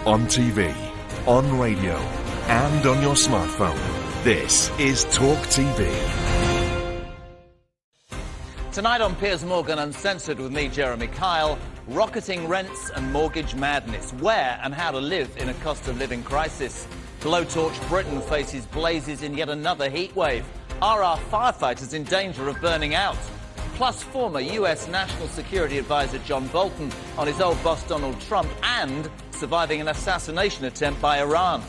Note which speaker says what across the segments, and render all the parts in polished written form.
Speaker 1: On TV, on radio, and on your smartphone. This is Talk TV.
Speaker 2: Tonight on Piers Uncensored with me, Jeremy Kyle, rocketing rents and mortgage madness. Where and how to live in a cost of living crisis. Blowtorch Britain faces blazes in yet another heatwave. Are our firefighters in danger of burning out? Plus former US National Security Advisor John Bolton on his old boss Donald Trump and surviving an assassination attempt by Iran.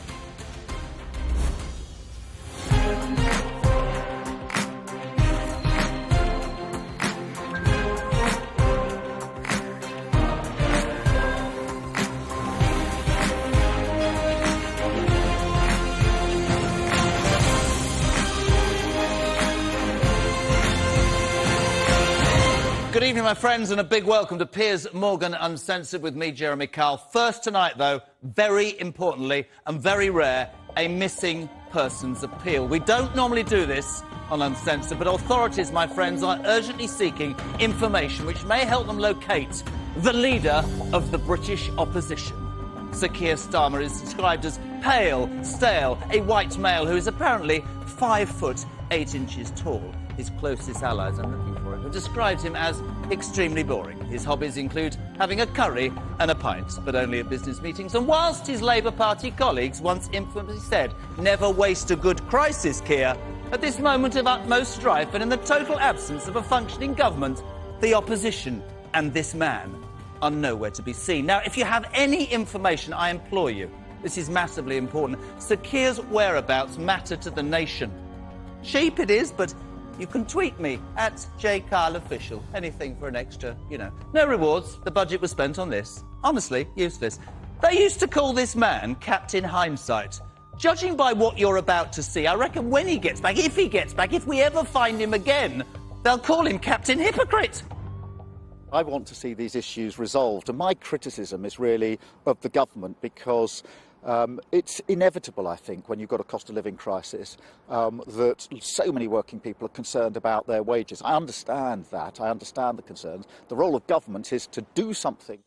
Speaker 2: Good evening, my friends, and a big welcome to Piers Morgan Uncensored with me, Jeremy Kyle. First tonight, though, very importantly and very rare, a missing persons appeal. We don't normally do this on Uncensored, but authorities, my friends, are urgently seeking information which may help them locate the leader of the British opposition. Sir Keir Starmer is described as pale, stale, a white male who is apparently 5 foot 8 inches tall. His closest allies, I'm looking for him, have described him as extremely boring. His hobbies include having a curry and a pint, but only at business meetings. And whilst his Labour Party colleagues once infamously said, "Never waste a good crisis, Keir," at this moment of utmost strife and in the total absence of a functioning government, the opposition and this man are nowhere to be seen. Now, if you have any information, I implore you, this is massively important. Sir Keir's whereabouts matter to the nation. Cheap it is, but you can tweet me at @JKyleOfficial. Anything for an extra, No rewards. The budget was spent on this. Honestly, useless. They used to call this man Captain Hindsight. Judging by what you're about to see, I reckon when he gets back, if he gets back, if we ever find him again, they'll call him Captain Hypocrite.
Speaker 3: I want to see these issues resolved, and my criticism is really of the government because it's inevitable, I think, when you've got a cost of living crisis, that so many working people are concerned about their wages. I understand that. I understand the concerns. The role of government is to do something.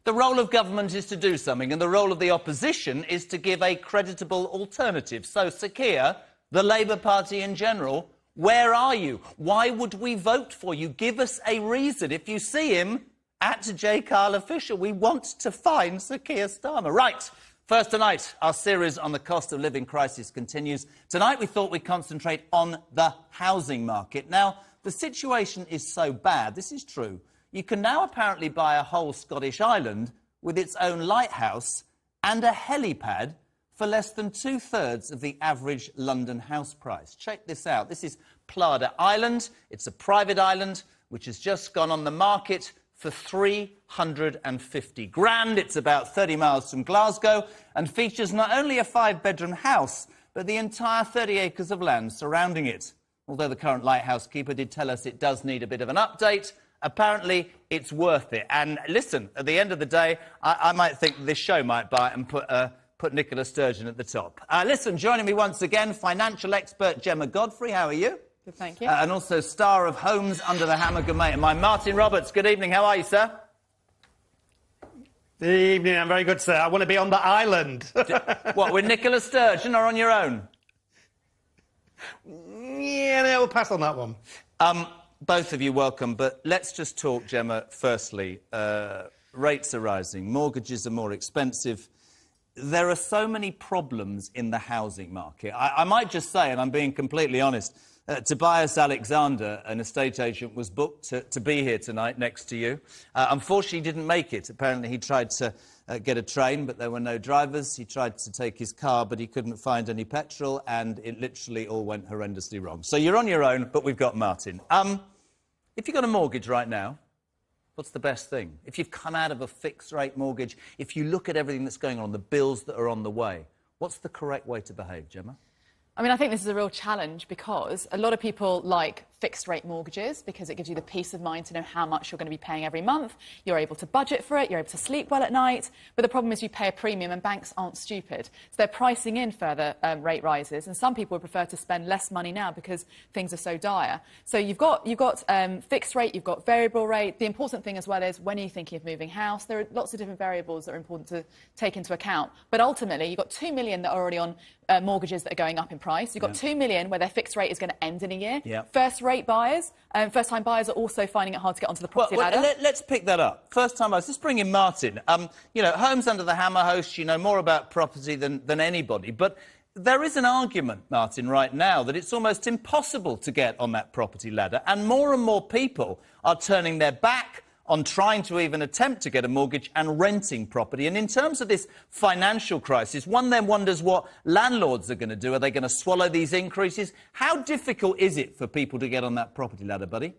Speaker 2: The role of government is to do something, and the role of the opposition is to give a creditable alternative. So, Sir Keir, the Labour Party in general, where are you? Why would we vote for you? Give us a reason. If you see him, at @JKyleOfficial, we want to find Sir Keir Starmer. Right. First tonight, our series on the cost of living crisis continues. Tonight, we thought we'd concentrate on the housing market. Now, the situation is so bad, this is true, you can now apparently buy a whole Scottish island with its own lighthouse and a helipad for less than 2/3 of the average London house price. Check this out. This is Plada Island. It's a private island which has just gone on the market for 350 grand. It's about 30 miles from Glasgow and features not only a 5-bedroom house, but the entire 30 acres of land surrounding it. Although the current lighthouse keeper did tell us it does need a bit of an update, apparently it's worth it. And listen, at the end of the day, I might think this show might buy it and put Nicola Sturgeon at the top. Listen, joining me once again, financial expert Gemma Godfrey. How are you?
Speaker 4: Good, thank you.
Speaker 2: And also star of Homes Under the Hammer, good mate of mine, Martin Roberts. Good evening, how are you, sir?
Speaker 5: Good evening, I'm very good, sir. I want to be on the island.
Speaker 2: What, with Nicola Sturgeon or on your own?
Speaker 5: Yeah, no, we'll pass on that one.
Speaker 2: Both of you welcome, but let's just talk, Gemma, firstly. Rates are rising, mortgages are more expensive. There are so many problems in the housing market. I might just say, and I'm being completely honest, Tobias Alexander, an estate agent, was booked to be here tonight next to you. Unfortunately, he didn't make it. Apparently, he tried to get a train, but there were no drivers. He tried to take his car, but he couldn't find any petrol, and it literally all went horrendously wrong. So you're on your own, but we've got Martin. If you've got a mortgage right now, what's the best thing? If you've come out of a fixed-rate mortgage, if you look at everything that's going on, the bills that are on the way, what's the correct way to behave, Gemma?
Speaker 4: I mean, I think this is a real challenge because a lot of people like fixed-rate mortgages because it gives you the peace of mind to know how much you're going to be paying every month. You're able to budget for it. You're able to sleep well at night. But the problem is you pay a premium, and banks aren't stupid. So they're pricing in further rate rises, and some people would prefer to spend less money now because things are so dire. So you've got fixed rate, you've got variable rate. The important thing as well is, when are you thinking of moving house? There are lots of different variables that are important to take into account. But ultimately, you've got 2 million that are already on mortgages that are going up in price. You've got 2 million where their fixed rate is going to end in a year. First-time buyers are also finding it hard to get onto the property ladder.
Speaker 2: Let's pick that up. First-time buyers. Let's bring in Martin. You know, Homes Under the Hammer hosts, you know more about property than anybody. But there is an argument, Martin, right now that it's almost impossible to get on that property ladder. And more people are turning their back on trying to even attempt to get a mortgage and renting property. And in terms of this financial crisis, one then wonders what landlords are going to do. Are they going to swallow these increases? How difficult is it for people to get on that property ladder, buddy?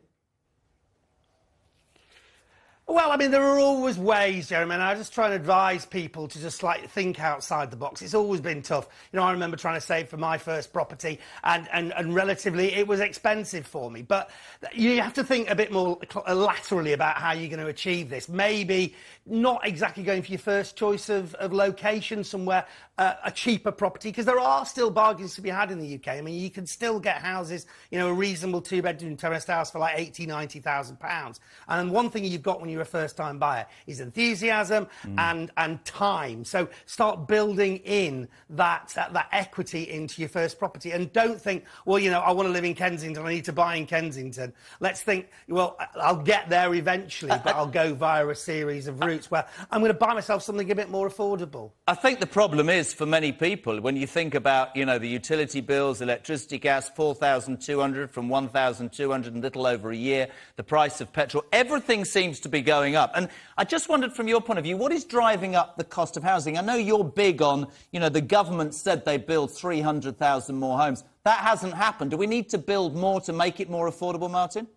Speaker 5: Well, I mean, there are always ways, Jeremy, and I just try and advise people to just, like, think outside the box. It's always been tough. You know, I remember trying to save for my first property, and relatively it was expensive for me. But you have to think a bit more laterally about how you're going to achieve this. Maybe not exactly going for your first choice of location, somewhere a cheaper property, because there are still bargains to be had in the UK. I mean, you can still get houses, you know, a reasonable two-bedroom terraced house for like £80,000, £90,000. And one thing you've got when you're a first-time buyer is enthusiasm and time. So start building in that equity into your first property, and don't think, well, you know, I want to live in Kensington, I need to buy in Kensington. Let's think, well, I'll get there eventually, but I'll go via a series of routes where I'm going to buy myself something a bit more affordable.
Speaker 2: I think the problem is, for many people, when you think about, you know, the utility bills, electricity, gas, 4,200 from 1,200 in little over a year, the price of petrol, everything seems to be going up. And I just wondered, from your point of view, what is driving up the cost of housing? I know you're big on, you know, the government said they build 300,000 more homes. That hasn't happened. Do we need to build more to make it more affordable, Martin?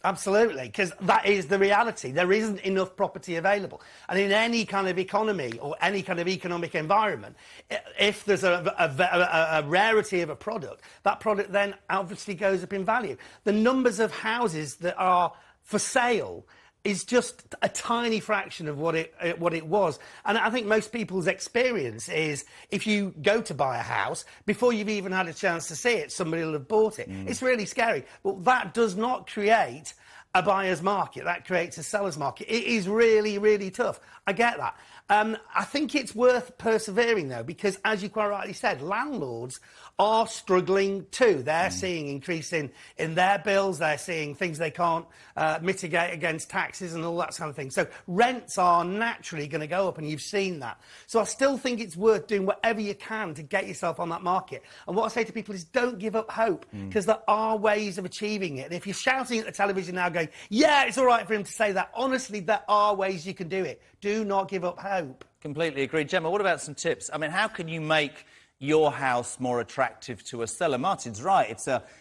Speaker 5: Absolutely, because that is the reality. There isn't enough property available. And in any kind of economy or any kind of economic environment, if there's a rarity of a product, that product then obviously goes up in value. The numbers of houses that are for sale is just a tiny fraction of what it was. And I think most people's experience is, if you go to buy a house, before you've even had a chance to see it, somebody will have bought it. It's really scary. But that does not create a buyer's market. That creates a seller's market. It is really, really tough. I get that. I think it's worth persevering, though, because, as you quite rightly said, landlords are struggling too. They're seeing increase in their bills. They're seeing things they can't mitigate against taxes and all that kind of thing. So rents are naturally going to go up, and you've seen that. So I still think it's worth doing whatever you can to get yourself on that market. And what I say to people is, don't give up hope, because there are ways of achieving it. And if you're shouting at the television now going, yeah, it's all right for him to say that, honestly, there are ways you can do it. Do not give up hope.
Speaker 2: Completely agree. Gemma, what about some tips? I mean, how can you make your house more attractive to a seller? Martin's right.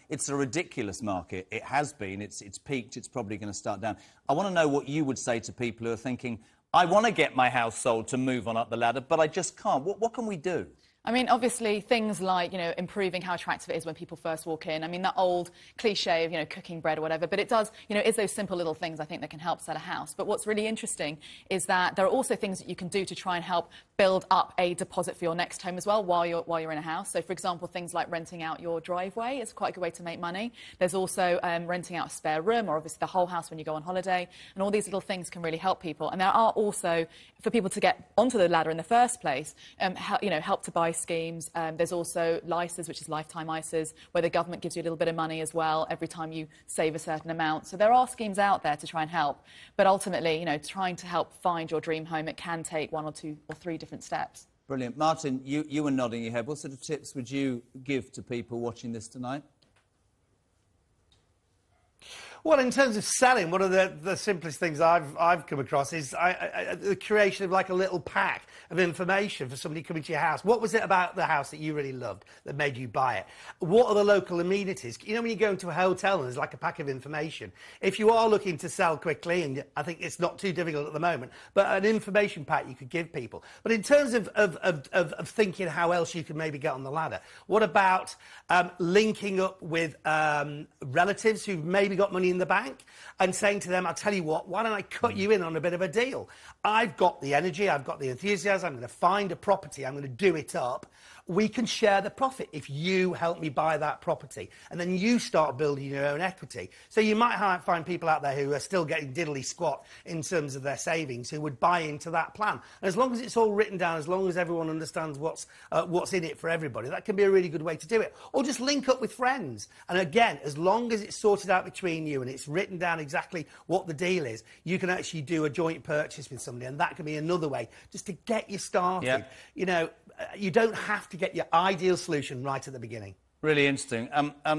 Speaker 2: It's a ridiculous market. It has been. It's peaked. It's probably going to start down. I want to know what you would say to people who are thinking, I want to get my house sold to move on up the ladder, but I just can't. What can we do?
Speaker 4: I mean, obviously, things like, you know, improving how attractive it is when people first walk in. I mean, that old cliche of, you know, cooking bread or whatever. But it does, you know, it's those simple little things, I think, that can help sell a house. But what's really interesting is that there are also things that you can do to try and help build up a deposit for your next home as well while you're in a house. So, for example, things like renting out your driveway is quite a good way to make money. There's also renting out a spare room, or obviously the whole house when you go on holiday. And all these little things can really help people. And there are also, for people to get onto the ladder in the first place, you know, help to buy schemes. There's also LISAs, which is lifetime ISAs, where the government gives you a little bit of money as well every time you save a certain amount. So there are schemes out there to try and help. But ultimately, you know, trying to help find your dream home, it can take 1 or 2 or 3 different steps.
Speaker 2: Brilliant. Martin, you were nodding your head. What sort of tips would you give to people watching this tonight?
Speaker 5: Well, in terms of selling, one of the simplest things I've come across is the creation of like a little pack of information for somebody coming to your house. What was it about the house that you really loved that made you buy it? What are the local amenities? You know, when you go into a hotel and there's like a pack of information, if you are looking to sell quickly, and I think it's not too difficult at the moment, but an information pack you could give people. But in terms of thinking how else you could maybe get on the ladder, what about linking up with relatives who've maybe got money in the bank and saying to them, I'll tell you what, why don't I cut you in on a bit of a deal? I've got the energy, I've got the enthusiasm, I'm going to find a property, I'm going to do it up. We can share the profit if you help me buy that property. And then you start building your own equity. So you might find people out there who are still getting diddly squat in terms of their savings who would buy into that plan. And as long as it's all written down, as long as everyone understands what's in it for everybody, that can be a really good way to do it. Or just link up with friends. And again, as long as it's sorted out between you and it's written down exactly what the deal is, you can actually do a joint purchase with somebody. And that can be another way just to get you started.
Speaker 2: Yeah.
Speaker 5: You know, you don't have to get your ideal solution right at the beginning.
Speaker 2: Really interesting.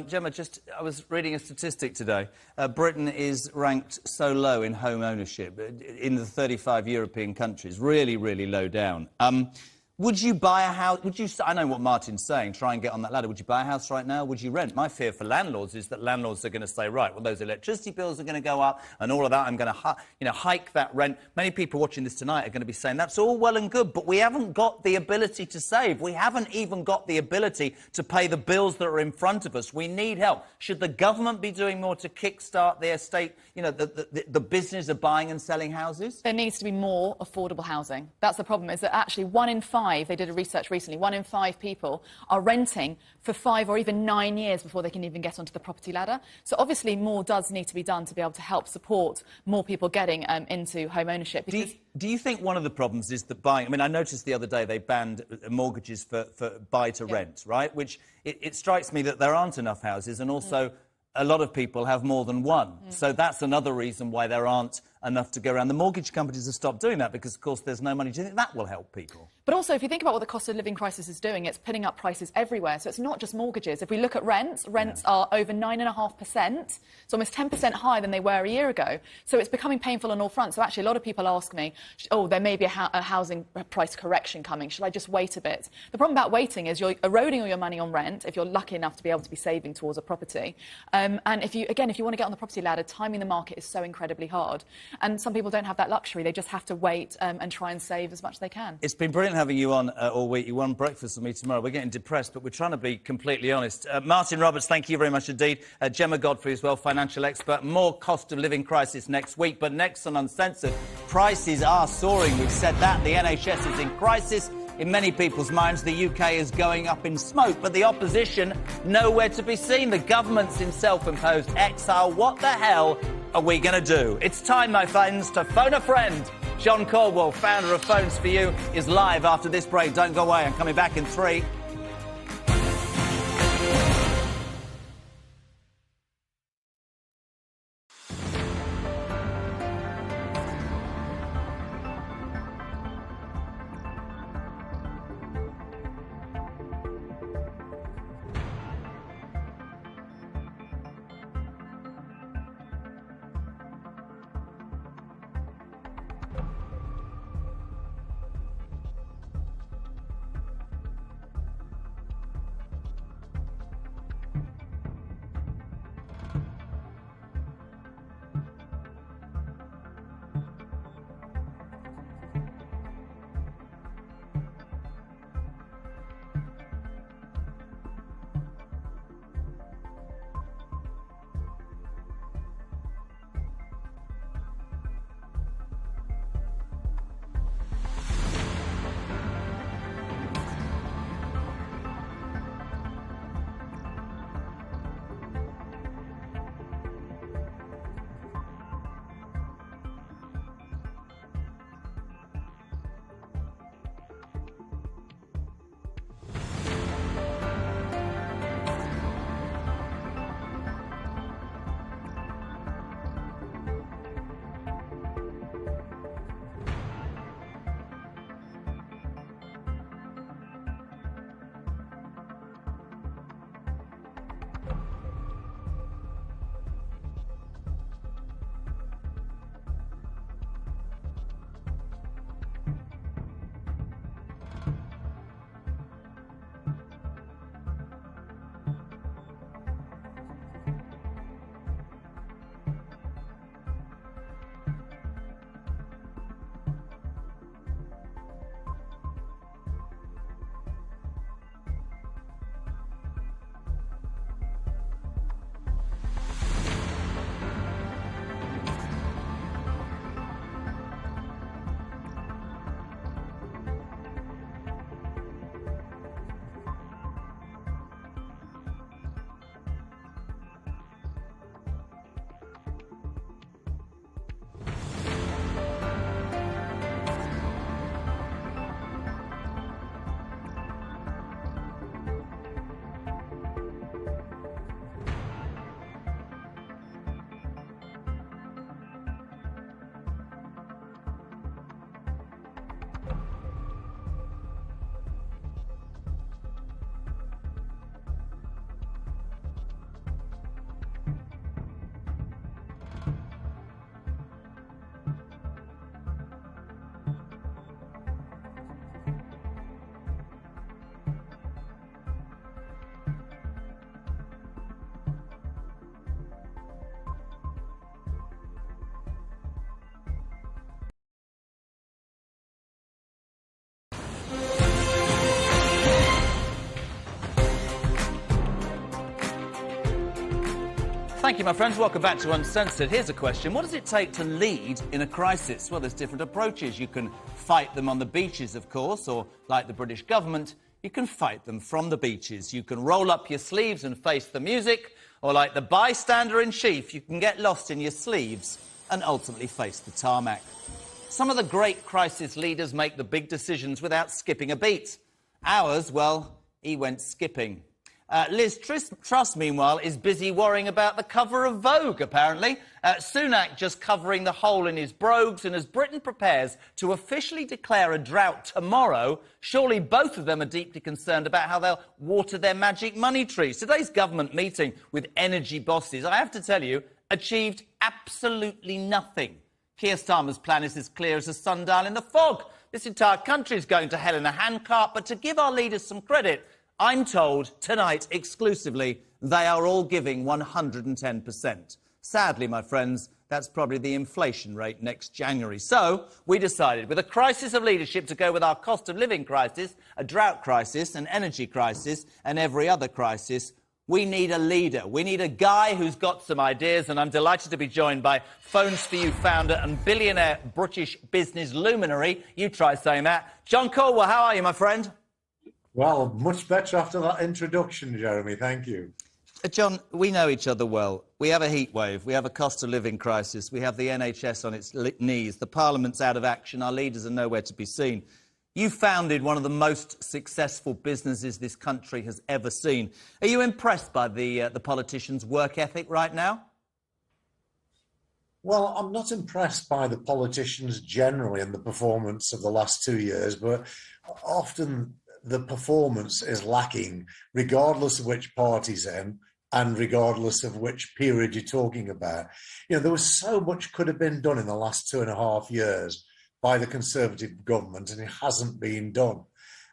Speaker 2: Gemma, I was reading a statistic today. Britain is ranked so low in home ownership in the 35 European countries, really, really low down. Would you buy a house? I know what Martin's saying, try and get on that ladder. Would you buy a house right now? Would you rent? My fear for landlords is that landlords are going to say, right, well, those electricity bills are going to go up and all of that. I'm going to hike that rent. Many people watching this tonight are going to be saying, that's all well and good, but we haven't got the ability to save. We haven't even got the ability to pay the bills that are in front of us. We need help. Should the government be doing more to kickstart the estate, you know, the business of buying and selling houses?
Speaker 4: There needs to be more affordable housing. That's the problem, is that actually 1 in 5, they did a research recently, 1 in 5 people are renting for 5 or even 9 years before they can even get onto the property ladder. So obviously more does need to be done to be able to help support more people getting into home ownership.
Speaker 2: Do you think one of the problems is that buying... I mean, I noticed the other day they banned mortgages for buy-to-rent, right? Which it strikes me that there aren't enough houses, and also a lot of people have more than one. So that's another reason why there aren't enough to go around. The mortgage companies have stopped doing that because, of course, there's no money. Do you think that will help people?
Speaker 4: But also, if you think about what the cost of living crisis is doing, it's putting up prices everywhere. So it's not just mortgages. If we look at rents are over 9.5%. It's almost 10% higher than they were a year ago. So it's becoming painful on all fronts. So actually, a lot of people ask me, oh, there may be a housing price correction coming. Should I just wait a bit? The problem about waiting is you're eroding all your money on rent if you're lucky enough to be able to be saving towards a property. And if you want to get on the property ladder, timing the market is so incredibly hard. And some people don't have that luxury. They just have to wait and try and save as much as they can. It's
Speaker 2: been brilliant having you on all week. You won breakfast with me tomorrow. We're getting depressed, but we're trying to be completely honest. Martin Roberts, thank you very much indeed. Gemma Godfrey as well, financial expert. More cost of living crisis next week. But next on Uncensored, prices are soaring. We've said that. The NHS is in crisis. In many people's minds, the UK is going up in smoke, but the opposition nowhere to be seen. The government's in self-imposed exile. What the hell are we going to do? It's time, my friends, to phone a friend. John Caldwell, founder of Phones for You, is live after this break. Don't go away. I'm coming back in 3. Thank you, my friends. Welcome back to Uncensored. Here's a question. What does it take to lead in a crisis? Well, there's different approaches. You can fight them on the beaches, of course, or, like the British government, you can fight them from the beaches. You can roll up your sleeves and face the music, or like the bystander-in-chief, you can get lost in your sleeves and ultimately face the tarmac. Some of the great crisis leaders make the big decisions without skipping a beat. Ours, well, he went skipping. Liz Truss, meanwhile, is busy worrying about the cover of Vogue, apparently. Sunak just covering the hole in his brogues, and as Britain prepares to officially declare a drought tomorrow, surely both of them are deeply concerned about how they'll water their magic money trees. Today's government meeting with energy bosses, I have to tell you, achieved absolutely nothing. Keir Starmer's plan is as clear as a sundial in the fog. This entire country is going to hell in a handcart, but to give our leaders some credit, I'm told tonight exclusively they are all giving 110%. Sadly, my friends, that's probably the inflation rate next January. So we decided, with a crisis of leadership, to go with our cost of living crisis, a drought crisis, an energy crisis, and every other crisis. We need a leader. We need a guy who's got some ideas, and I'm delighted to be joined by Phones for You founder and billionaire British business luminary. You try saying that. John Caldwell, how are you, my friend?
Speaker 6: Well, much better after that introduction, Jeremy. Thank you.
Speaker 2: John, we know each other well. We have a heat wave. We have a cost of living crisis. We have the NHS on its knees. The Parliament's out of action. Our leaders are nowhere to be seen. You founded one of the most successful businesses this country has ever seen. Are you impressed by the politicians' work ethic right now?
Speaker 6: Well, I'm not impressed by the politicians generally and the performance of the last 2 years, but often the performance is lacking, regardless of which party's in and regardless of which period you're talking about. You know, there was so much could have been done in the last 2.5 years by the Conservative government, and it hasn't been done.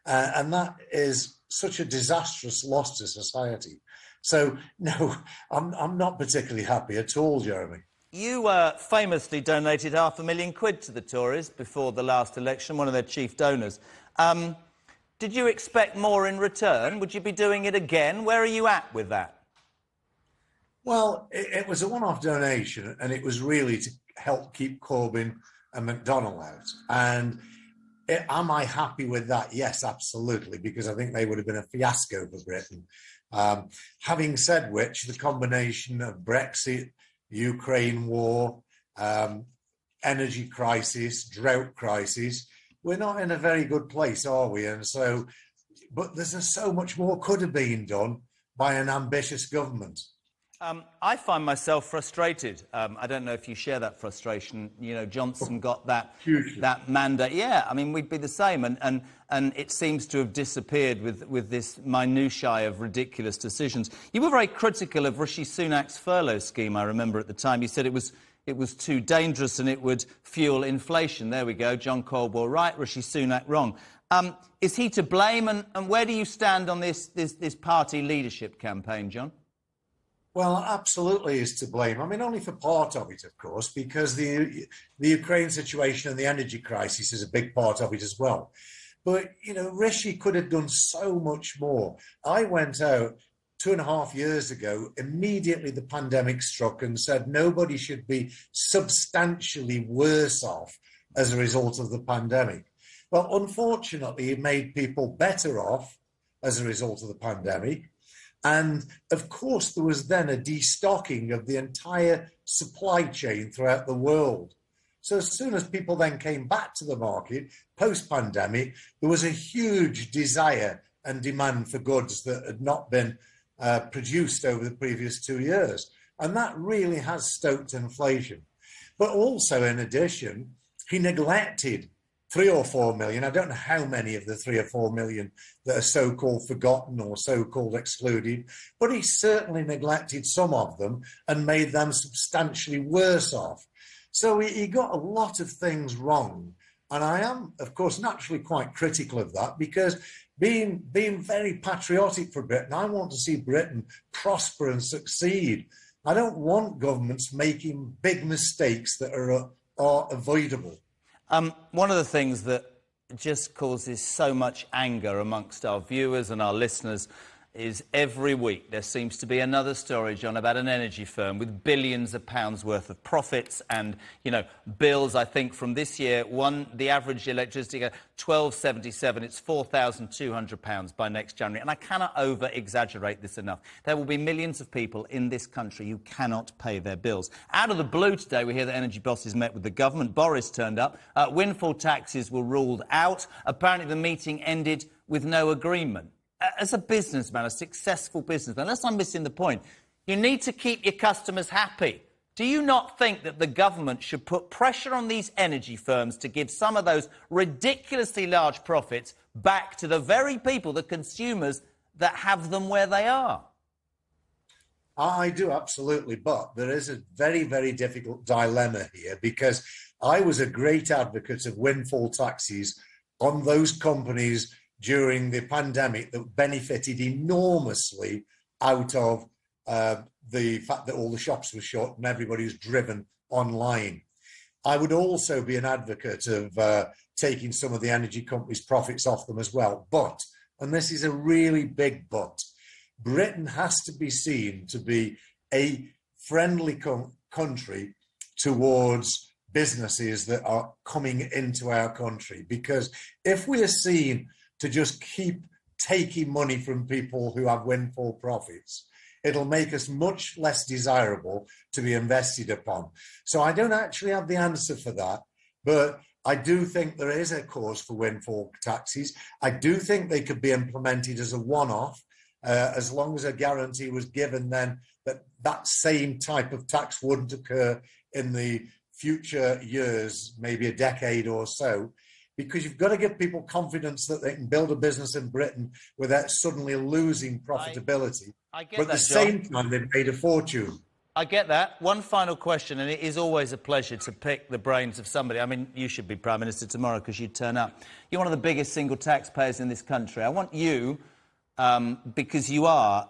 Speaker 6: And that is such a disastrous loss to society. So, no, I'm not particularly happy at all, Jeremy.
Speaker 2: You famously donated £500,000 to the Tories before the last election, one of their chief donors. Did you expect more in return? Would you be doing it again? Where are you at with that?
Speaker 6: Well, it was a one-off donation, and it was really to help keep Corbyn and McDonnell out. And am I happy with that? Yes, absolutely, because I think they would have been a fiasco for Britain. Having said which, the combination of Brexit, Ukraine war, energy crisis, drought crisis, we're not in a very good place, are we? And so, but there's so much more could have been done by an ambitious government.
Speaker 2: I find myself frustrated. I don't know if you share that frustration. You know, Johnson got that mandate. Yeah, I mean, we'd be the same. And it seems to have disappeared with this minutiae of ridiculous decisions. You were very critical of Rishi Sunak's furlough scheme, I remember at the time. You said it was too dangerous and it would fuel inflation. There we go. John Caldwell right, Rishi Sunak wrong. Is he to blame? And where do you stand on this party leadership campaign, John?
Speaker 6: Well, absolutely is to blame. I mean, only for part of it, of course, because the Ukraine situation and the energy crisis is a big part of it as well. But, you know, Rishi could have done so much more. I went out 2.5 years ago, immediately the pandemic struck, and said nobody should be substantially worse off as a result of the pandemic. Well, unfortunately, it made people better off as a result of the pandemic. And of course, there was then a destocking of the entire supply chain throughout the world. So as soon as people then came back to the market post-pandemic, there was a huge desire and demand for goods that had not been produced over the previous 2 years. And that really has stoked inflation. But also, in addition, he neglected 3 or 4 million, I don't know how many of the 3 or 4 million that are so-called forgotten or so-called excluded, but he certainly neglected some of them and made them substantially worse off. So he got a lot of things wrong. And I am, of course, naturally quite critical of that, because being very patriotic for Britain, I want to see Britain prosper and succeed. I don't want governments making big mistakes that are avoidable.
Speaker 2: One of the things that just causes so much anger amongst our viewers and our listeners is every week there seems to be another story, John, about an energy firm with billions of pounds worth of profits and, you know, bills. I think from this year, the average electricity, £12.77, it's £4,200 by next January. And I cannot over-exaggerate this enough. There will be millions of people in this country who cannot pay their bills. Out of the blue today, we hear that energy bosses met with the government. Boris turned up. Windfall taxes were ruled out. Apparently the meeting ended with no agreement. As a businessman, a successful businessman, unless I'm missing the point, you need to keep your customers happy. Do you not think that the government should put pressure on these energy firms to give some of those ridiculously large profits back to the very people, the consumers, that have them where they are?
Speaker 6: I do, absolutely. But there is a very, very difficult dilemma here, because I was a great advocate of windfall taxes on those companies during the pandemic that benefited enormously out of the fact that all the shops were shut and everybody was driven online. I would also be an advocate of taking some of the energy companies' profits off them as well. But, and this is a really big but, Britain has to be seen to be a friendly country towards businesses that are coming into our country. Because if we are seen to just keep taking money from people who have windfall profits, it'll make us much less desirable to be invested upon. So I don't actually have the answer for that, but I do think there is a cause for windfall taxes. I do think they could be implemented as a one-off, as long as a guarantee was given then that that same type of tax wouldn't occur in the future years, maybe a decade or so. Because you've got to give people confidence that they can build a business in Britain without suddenly losing profitability.
Speaker 2: I get
Speaker 6: but
Speaker 2: that,
Speaker 6: at the
Speaker 2: John.
Speaker 6: same time, they've made a fortune.
Speaker 2: I get that. One final question, and it is always a pleasure to pick the brains of somebody. I mean, you should be Prime Minister tomorrow because you'd turn up. You're one of the biggest single taxpayers in this country. I want you, because you are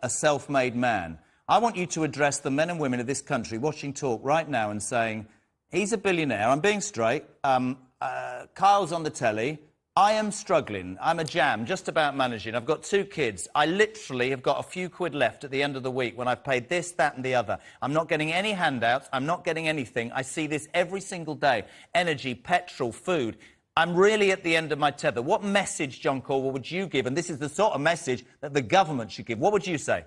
Speaker 2: a self-made man, I want you to address the men and women of this country watching Talk right now and saying, he's a billionaire, I'm being straight, Kyle's on the telly, I am struggling, I'm a jam, just about managing, I've got 2 kids, I literally have got a few quid left at the end of the week when I've paid this, that and the other. I'm not getting any handouts, I'm not getting anything, I see this every single day, energy, petrol, food. I'm really at the end of my tether. What message, John Caldwell, would you give? And this is the sort of message that the government should give. What would you say?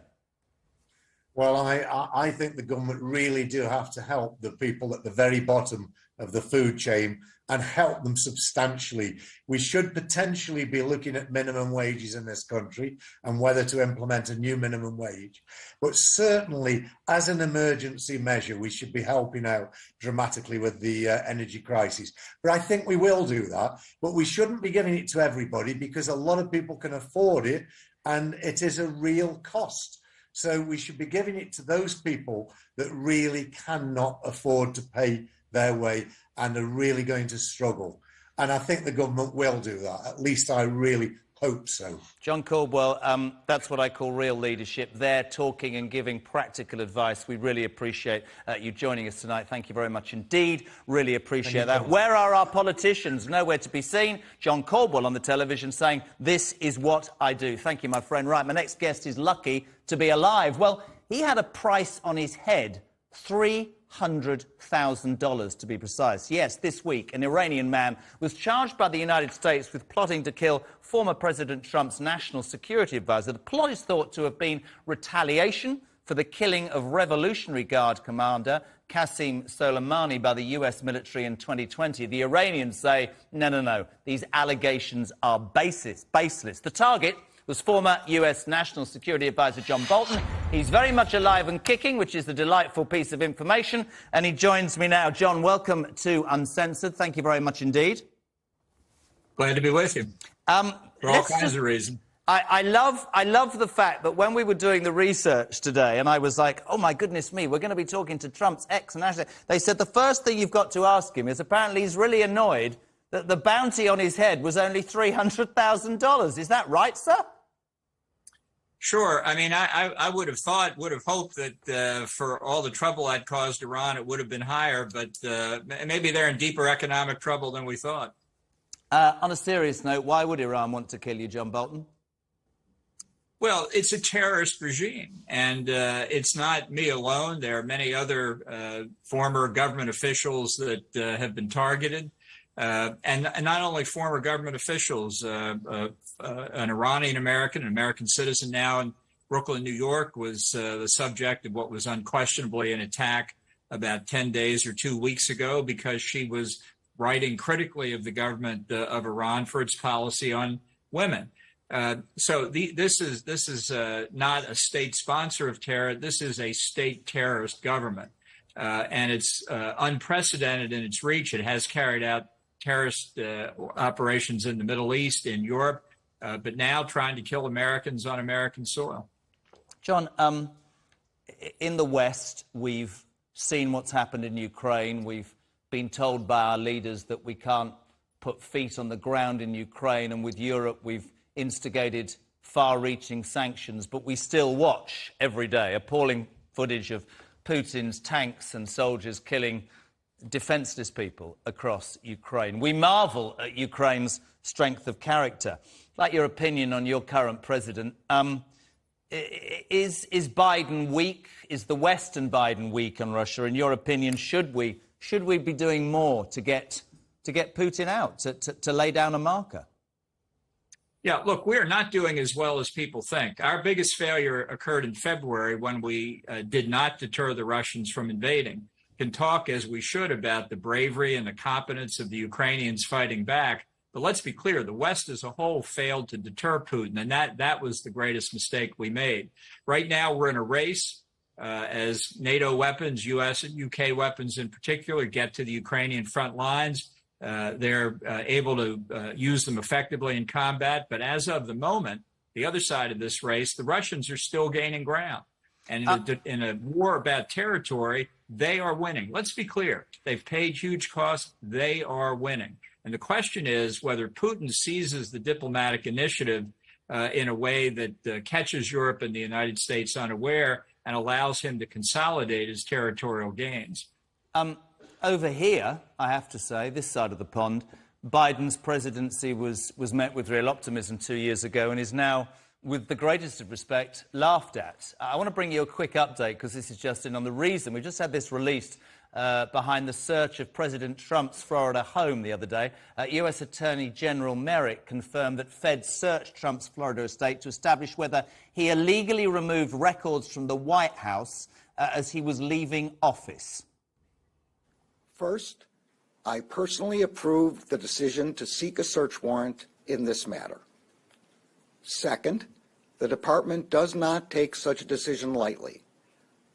Speaker 6: Well, I think the government really do have to help the people at the very bottom of the food chain and help them substantially. We should potentially be looking at minimum wages in this country and whether to implement a new minimum wage. But certainly, as an emergency measure, we should be helping out dramatically with the energy crisis. But I think we will do that. But we shouldn't be giving it to everybody because a lot of people can afford it and it is a real cost. So we should be giving it to those people that really cannot afford to pay their way and are really going to struggle. And I think the government will do that. At least I really hope so.
Speaker 2: John Caldwell, that's what I call real leadership. They're talking and giving practical advice. We really appreciate you joining us tonight. Thank you very much indeed. Really appreciate that. Where are our politicians? Nowhere to be seen. John Caldwell on the television saying, this is what I do. Thank you, my friend. Right, my next guest is lucky to be alive. Well, he had a price on his head, $300,000 to be precise. Yes, this week, an Iranian man was charged by the United States with plotting to kill former President Trump's national security advisor. The plot is thought to have been retaliation for the killing of Revolutionary Guard commander Qasem Soleimani by the US military in 2020. The Iranians say, no, these allegations are baseless. The target was former US National Security Advisor John Bolton. He's very much alive and kicking, which is the delightful piece of information. And he joins me now. John, welcome to Uncensored. Thank you very much indeed.
Speaker 7: Glad to be with you. For all kinds of reasons.
Speaker 2: I love the fact that when we were doing the research today, and I was like, oh, my goodness me, we're going to be talking to Trump's ex-national... They said the first thing you've got to ask him is apparently he's really annoyed that the bounty on his head was only $300,000. Is that right, sir?
Speaker 7: Sure. I mean, I would have hoped that for all the trouble I'd caused Iran, it would have been higher, but maybe they're in deeper economic trouble than we thought.
Speaker 2: On a serious note, why would Iran want to kill you, John Bolton?
Speaker 7: Well, it's a terrorist regime, and it's not me alone. There are many other former government officials that have been targeted. And not only former government officials, an Iranian American, an American citizen now in Brooklyn, New York, was the subject of what was unquestionably an attack about 10 days or 2 weeks ago because she was writing critically of the government of Iran for its policy on women. So this is not a state sponsor of terror. This is a state terrorist government, and it's unprecedented in its reach. It has carried out terrorist operations in the Middle East, in Europe, but now trying to kill Americans on American soil.
Speaker 2: John, in the West, we've seen what's happened in Ukraine. We've been told by our leaders that we can't put feet on the ground in Ukraine, and with Europe, we've instigated far-reaching sanctions, but we still watch every day appalling footage of Putin's tanks and soldiers killing defenseless people across Ukraine. We marvel at Ukraine's strength of character. I'd like your opinion on your current president. Is Biden weak? Is the Western Biden weak on Russia? In your opinion, should we be doing more to get Putin out, to lay down a marker?
Speaker 7: Yeah, look, we're not doing as well as people think. Our biggest failure occurred in February when we did not deter the Russians from invading. Can talk as we should about the bravery and the competence of the Ukrainians fighting back. But let's be clear, the West as a whole failed to deter Putin, and that was the greatest mistake we made. Right now, we're in a race as NATO weapons, U.S. and U.K. weapons in particular, get to the Ukrainian front lines. They're able to use them effectively in combat. But as of the moment, the other side of this race, the Russians are still gaining ground. And in a war about territory, they are winning. Let's be clear. They've paid huge costs. They are winning. And the question is whether Putin seizes the diplomatic initiative in a way that catches Europe and the United States unaware and allows him to consolidate his territorial gains.
Speaker 2: Over here, I have to say, this side of the pond, Biden's presidency was met with real optimism 2 years ago and is now, with the greatest of respect, laughed at. I want to bring you a quick update because this is just in on the reason. We just had this released behind the search of President Trump's Florida home the other day. U.S. Attorney General Merrick confirmed that feds searched Trump's Florida estate to establish whether he illegally removed records from the White House as he was leaving office.
Speaker 8: First, I personally approved the decision to seek a search warrant in this matter. Second, the Department does not take such a decision lightly.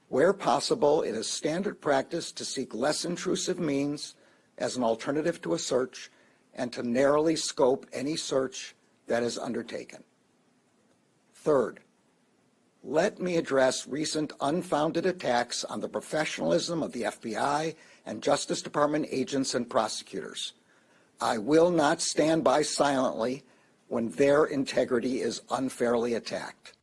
Speaker 8: Where possible, it is standard practice to seek less intrusive means as an alternative to a search and to narrowly scope any search that is undertaken. Third, let me address recent unfounded attacks on the professionalism of the FBI and Justice Department agents and prosecutors. I will not stand by silently when their integrity is unfairly attacked.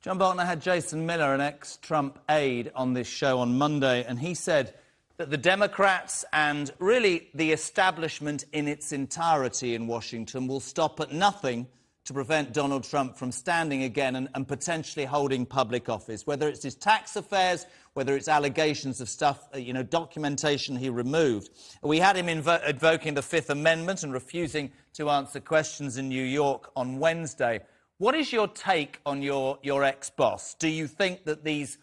Speaker 2: John Bolton, I had Jason Miller, an ex-Trump aide, on this show on Monday, and he said that the Democrats and really the establishment in its entirety in Washington will stop at nothing to prevent Donald Trump from standing again and potentially holding public office, whether it's his tax affairs, whether it's allegations of stuff, documentation he removed. We had him invoking the Fifth Amendment and refusing to answer questions in New York on Wednesday. What is your take on your ex-boss? Do you think that these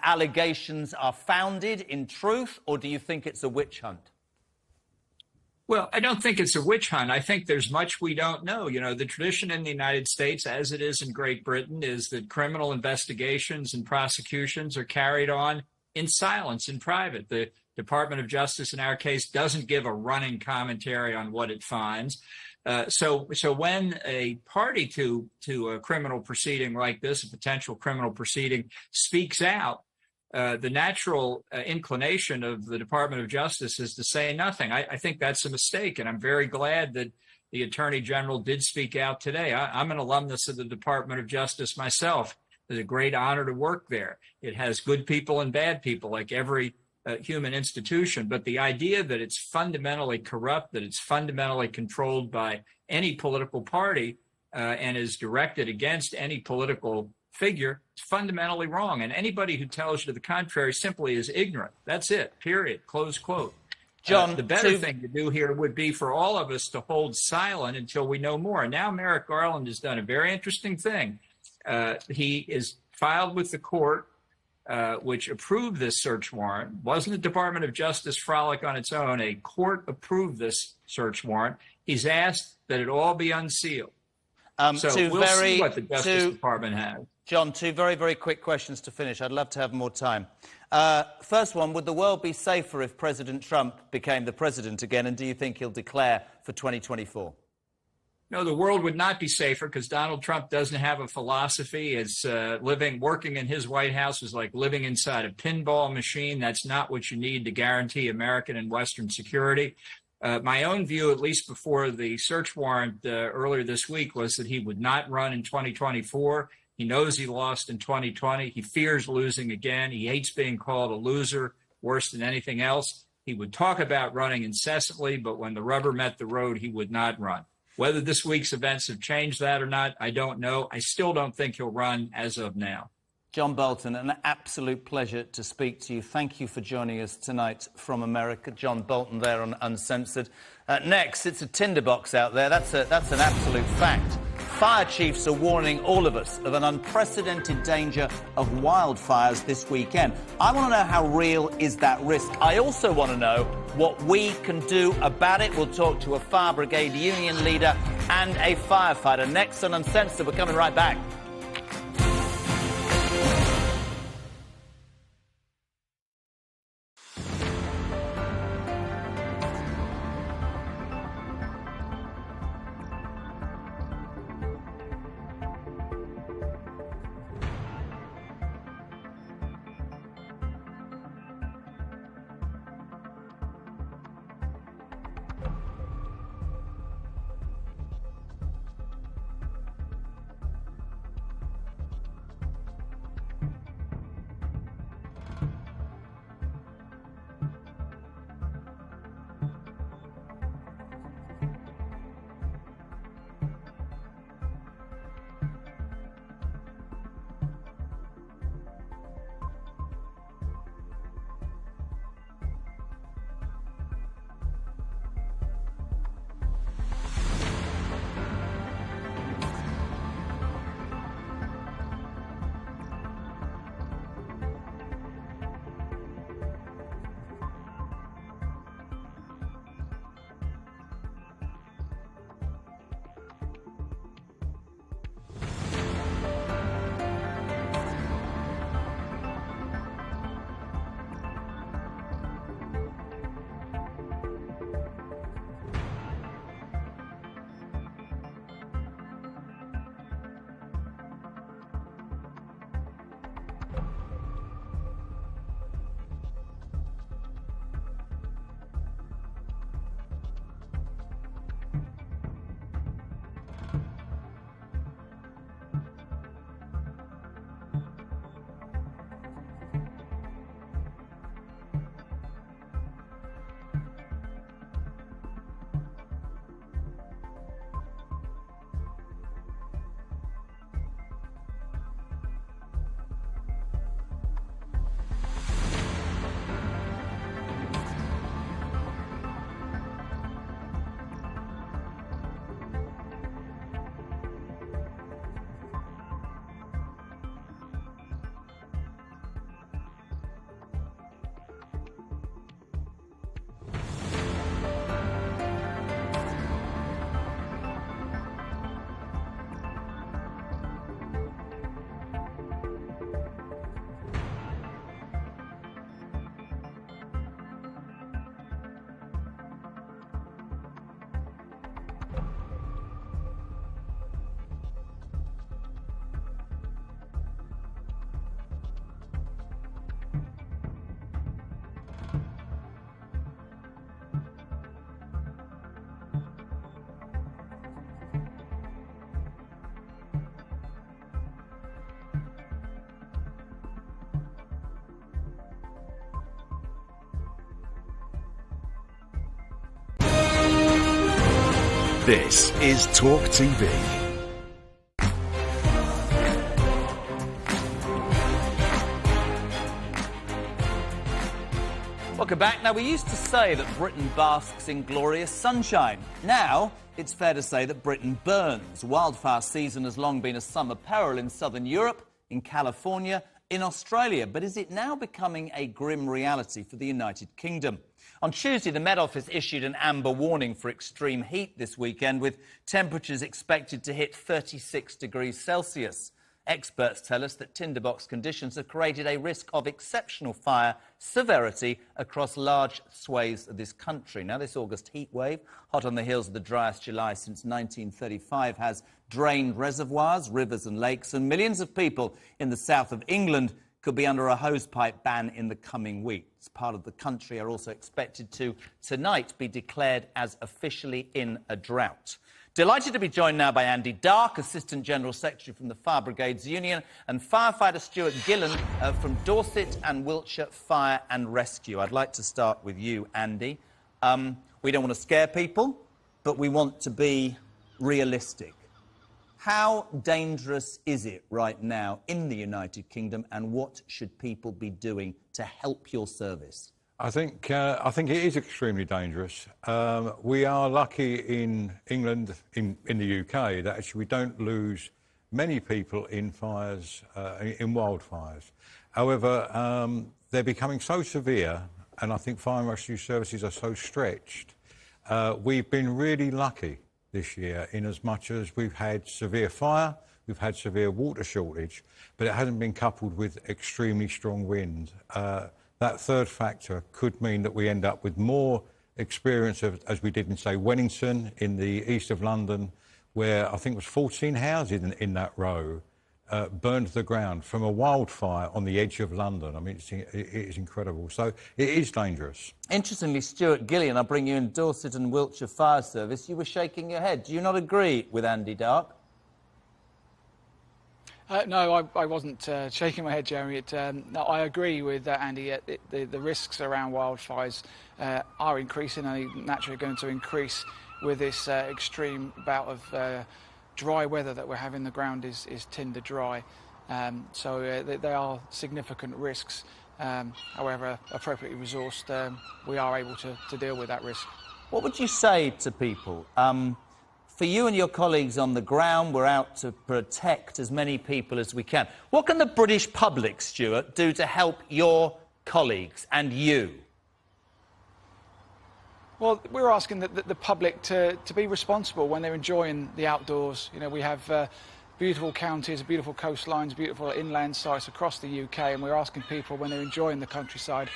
Speaker 2: allegations are founded in truth, or do you think it's a witch hunt?
Speaker 7: Well, I don't think it's a witch hunt. I think there's much we don't know. You know, the tradition in the United States, as it is in Great Britain, is that criminal investigations and prosecutions are carried on in silence, in private. The Department of Justice, in our case, doesn't give a running commentary on what it finds. So when a party to a criminal proceeding like this, a potential criminal proceeding, speaks out, the natural inclination of the Department of Justice is to say nothing. I think that's a mistake, and I'm very glad that the Attorney General did speak out today. I'm an alumnus of the Department of Justice myself. It's a great honor to work there. It has good people and bad people, like every human institution. But the idea that it's fundamentally corrupt, that it's fundamentally controlled by any political party, and is directed against any political figure, it's fundamentally wrong. And anybody who tells you to the contrary simply is ignorant. That's it, period, close quote.
Speaker 2: John,
Speaker 7: the better thing to do here would be for all of us to hold silent until we know more. And now Merrick Garland has done a very interesting thing. He is filed with the court, which approved this search warrant. Wasn't the Department of Justice frolic on its own. A court approved this search warrant. He's asked that it all be unsealed. So we'll see what the Justice Department has.
Speaker 2: John, two very, very quick questions to finish. I'd love to have more time. First one, would the world be safer if President Trump became the president again, and do you think he'll declare for 2024?
Speaker 7: No, the world would not be safer because Donald Trump doesn't have a philosophy. It's working in his White House is like living inside a pinball machine. That's not what you need to guarantee American and Western security. My own view, at least before the search warrant earlier this week, was that he would not run in 2024. He knows he lost in 2020. He fears losing again. He hates being called a loser worse than anything else. He would talk about running incessantly, but when the rubber met the road, he would not run. Whether this week's events have changed that or not, I don't know. I still don't think he'll run as of now.
Speaker 2: John Bolton, an absolute pleasure to speak to you. Thank you for joining us tonight from America. John Bolton there on Uncensored. Next, it's a tinderbox out there. That's an absolute fact. Fire chiefs are warning all of us of an unprecedented danger of wildfires this weekend. I want to know how real is that risk. I also want to know what we can do about it. We'll talk to a fire brigade union leader and a firefighter. Next on Uncensored, we're coming right back.
Speaker 1: This is Talk TV.
Speaker 2: Welcome back. Now, we used to say that Britain basks in glorious sunshine. Now, it's fair to say that Britain burns. Wildfire season has long been a summer peril in southern Europe, in California, in Australia. But is it now becoming a grim reality for the United Kingdom? On Tuesday, the Met Office issued an amber warning for extreme heat this weekend, with temperatures expected to hit 36 degrees Celsius. Experts tell us that tinderbox conditions have created a risk of exceptional fire severity across large swathes of this country. Now, this August heat wave, hot on the heels of the driest July since 1935, has drained reservoirs, rivers and lakes, and millions of people in the south of England could be under a hosepipe ban in the coming weeks. Part of the country are also expected to, tonight, be declared as officially in a drought. Delighted to be joined now by Andy Dark, Assistant General Secretary from the Fire Brigades Union, and firefighter Stuart Gillen from Dorset and Wiltshire Fire and Rescue. I'd like to start with you, Andy. We don't want to scare people, but we want to be realistic. How dangerous is it right now in the United Kingdom, and what should people be doing to help your service?
Speaker 9: I think it is extremely dangerous. We are lucky in England, in the UK, that actually we don't lose many people in fires, in wildfires. However, they're becoming so severe, and I think fire and rescue services are so stretched. We've been really lucky this year in as much as we've had severe fire, we've had severe water shortage, but it hasn't been coupled with extremely strong wind. That third factor could mean that we end up with more experience of, as we did in, say, Wellington in the east of London, where I think it was 14 houses in that row burned to the ground from a wildfire on the edge of London. I mean, it is incredible. So it is dangerous. Interestingly,
Speaker 2: Stuart Gillian, I bring you in Dorset and Wiltshire Fire Service. You were shaking your head. Do you not agree with Andy Dark?
Speaker 10: No, I wasn't shaking my head, Jeremy. No, I agree with Andy. The risks around wildfires are increasing, and naturally going to increase with this extreme bout of dry weather that we're having. The ground is tinder dry, so they are significant risks. However, appropriately resourced, we are able to deal with that risk.
Speaker 2: What would you say to people? For you and your colleagues on the ground, we're out to protect as many people as we can. What can the British public, Stuart, do to help your colleagues and you?
Speaker 10: Well, we're asking the public to be responsible when they're enjoying the outdoors. You know, we have beautiful counties, beautiful coastlines, beautiful inland sites across the UK, and we're asking people when they're enjoying the countryside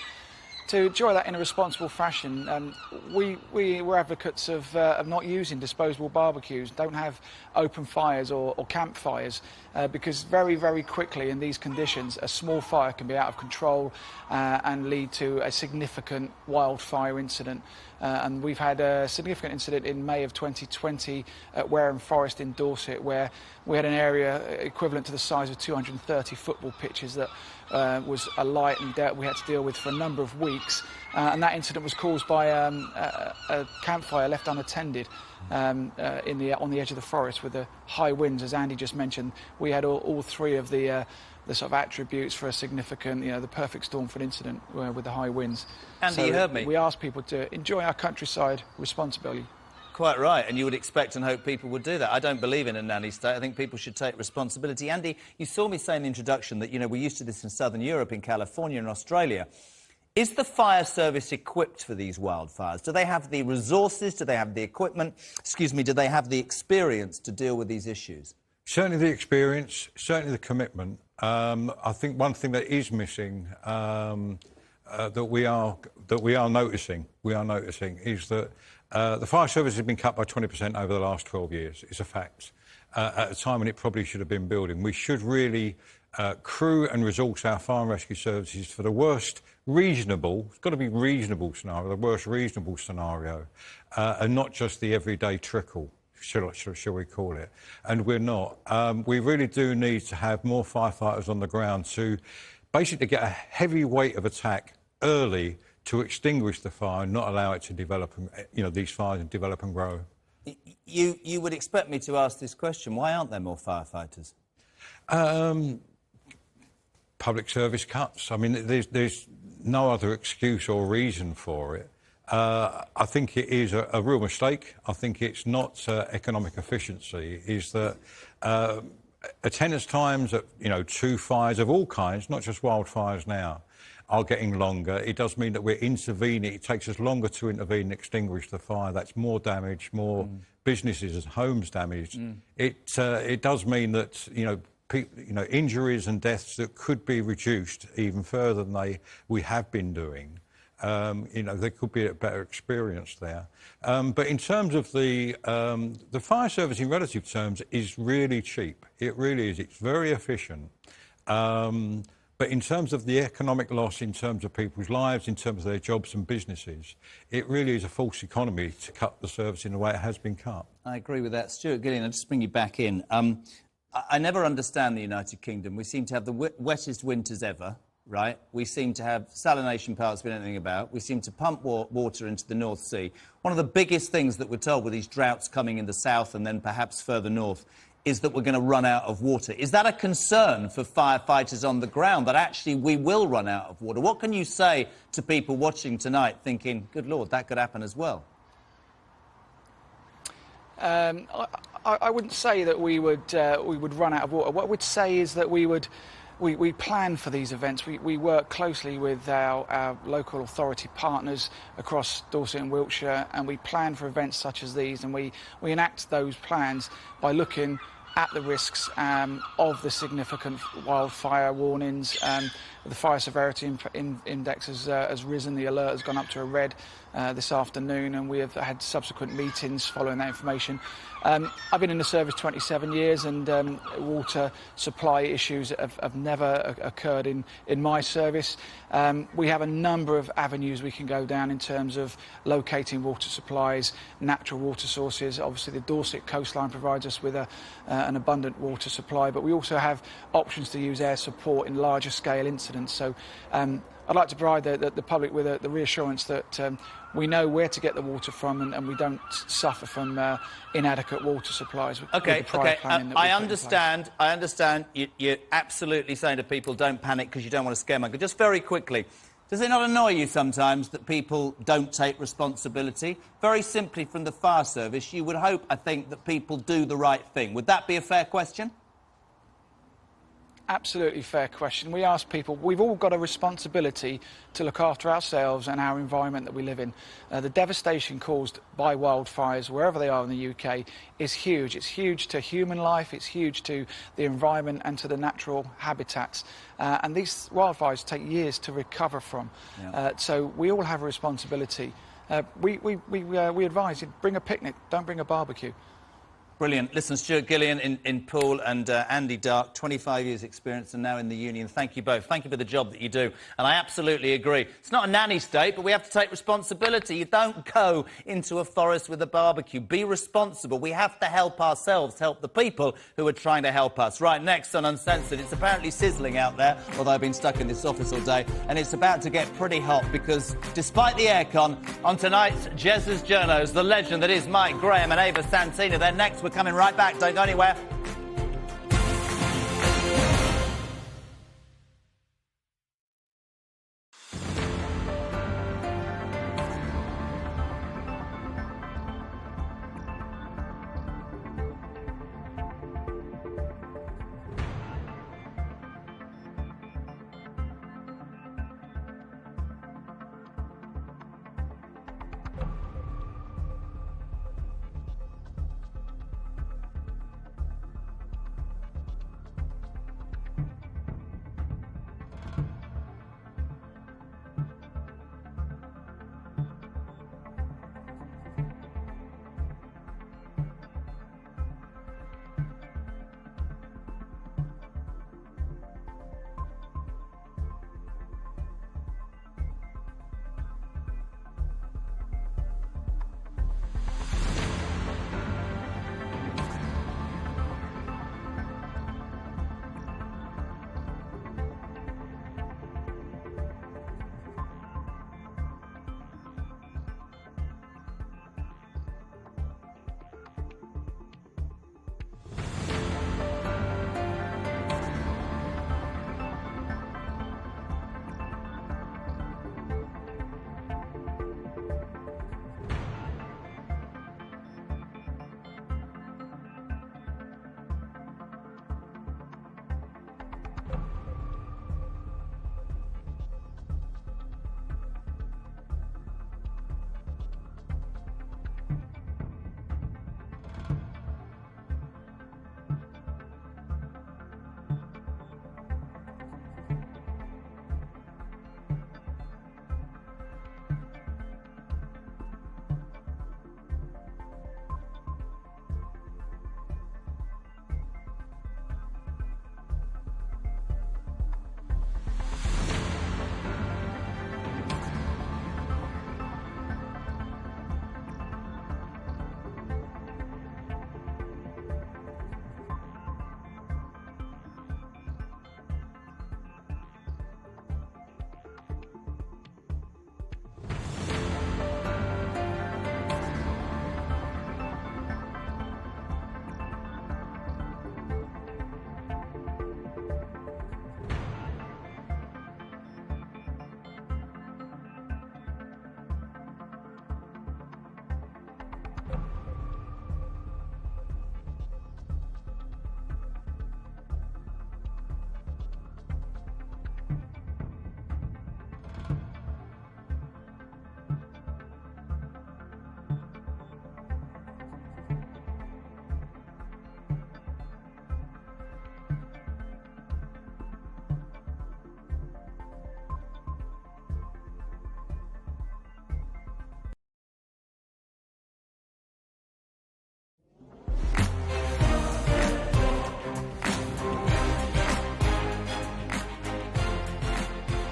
Speaker 10: to enjoy that in a responsible fashion. We're advocates of not using disposable barbecues, don't have open fires or campfires, because very, very quickly in these conditions, a small fire can be out of control and lead to a significant wildfire incident. And we've had a significant incident in May of 2020 at Wareham Forest in Dorset, where we had an area equivalent to the size of 230 football pitches that was alight and we had to deal with for a number of weeks. And that incident was caused by a campfire left unattended on the edge of the forest with the high winds. As Andy just mentioned, we had all three of the sort of attributes for a significant, the perfect storm for an incident with the high winds.
Speaker 2: Andy,
Speaker 10: so
Speaker 2: you heard me.
Speaker 10: We asked people to enjoy our countryside responsibly.
Speaker 2: Quite right, and you would expect and hope people would do that. I don't believe in a nanny state. I think people should take responsibility. Andy, you saw me say in the introduction that, we're used to this in southern Europe, in California and Australia. Is the fire service equipped for these wildfires? Do they have the resources? Do they have the equipment? Do they have the experience to deal with these issues?
Speaker 9: Certainly the experience, certainly the commitment. I think one thing that is missing that we are noticing is that the fire service has been cut by 20% over the last 12 years. It's a fact. At a time when it probably should have been building. We should really crew and resource our fire and rescue services for the worst reasonable, it's got to be reasonable scenario, the worst reasonable scenario, and not just the everyday trickle, shall we call it. And we're not. We really do need to have more firefighters on the ground to basically get a heavy weight of attack early to extinguish the fire and not allow it to develop, these fires and develop and grow.
Speaker 2: You would expect me to ask this question. Why aren't there more firefighters?
Speaker 9: Public service cuts. I mean, there's no other excuse or reason for it. I think it is a real mistake. I think it's not economic efficiency. Is that attendance times at to fires of all kinds, not just wildfires now, are getting longer. It does mean that we're intervening. It takes us longer to intervene and extinguish the fire. That's more damage, more businesses and homes damaged. It does mean that injuries and deaths that could be reduced even further than we have been doing. There could be a better experience there. But in terms of the fire service in relative terms is really cheap. It really is. It's very efficient. But in terms of the economic loss, in terms of people's lives, in terms of their jobs and businesses, it really is a false economy to cut the service in the way it has been cut.
Speaker 2: I agree with that. Stuart Gillian, I'll just bring you back in. I never understand the United Kingdom. We seem to have the wettest winters ever, right? We seem to have salination parts we don't know anything about. We seem to pump water into the North Sea. One of the biggest things that we're told with these droughts coming in the south and then perhaps further north is that we're going to run out of water. Is that a concern for firefighters on the ground, that actually we will run out of water? What can you say to people watching tonight thinking, good Lord, that could happen as well?
Speaker 10: I wouldn't say that we would run out of water. What I would say is that we plan for these events. We work closely with our local authority partners across Dorset and Wiltshire, and we plan for events such as these, and we enact those plans by looking at the risks of the significant wildfire warnings. The fire severity index has risen. The alert has gone up to a red this afternoon, and we have had subsequent meetings following that information. I've been in the service 27 years, and water supply issues have never occurred in my service. We have a number of avenues we can go down in terms of locating water supplies, natural water sources. Obviously, the Dorset coastline provides us with an abundant water supply, but we also have options to use air support in larger scale incidents. So I'd like to provide the public with the reassurance that we know where to get the water from, and we don't suffer from inadequate water supplies.
Speaker 2: Okay. I understand. You're absolutely saying to people, don't panic because you don't want to scaremonger. Just very quickly, does it not annoy you sometimes that people don't take responsibility? Very simply, from the fire service, you would hope, I think, that people do the right thing. Would that be a fair question?
Speaker 10: Absolutely fair question. We ask people, we've all got a responsibility to look after ourselves and our environment that we live in. The devastation caused by wildfires, wherever they are in the UK, is huge. It's huge to human life, it's huge to the environment and to the natural habitats. And these wildfires take years to recover from. Yeah. So we all have a responsibility. We advise you, bring a picnic, don't bring a barbecue.
Speaker 2: Brilliant. Listen, Stuart Gillian in Poole and Andy Dark, 25 years' experience and now in the union. Thank you both. Thank you for the job that you do. And I absolutely agree. It's not a nanny state, but we have to take responsibility. You don't go into a forest with a barbecue. Be responsible. We have to help ourselves, help the people who are trying to help us. Right, next on Uncensored, it's apparently sizzling out there, although I've been stuck in this office all day, and it's about to get pretty hot because, despite the aircon, on tonight's Jez's Journos, the legend that is Mike Graham and Ava Santina, they're next. We're coming right back. Don't go anywhere.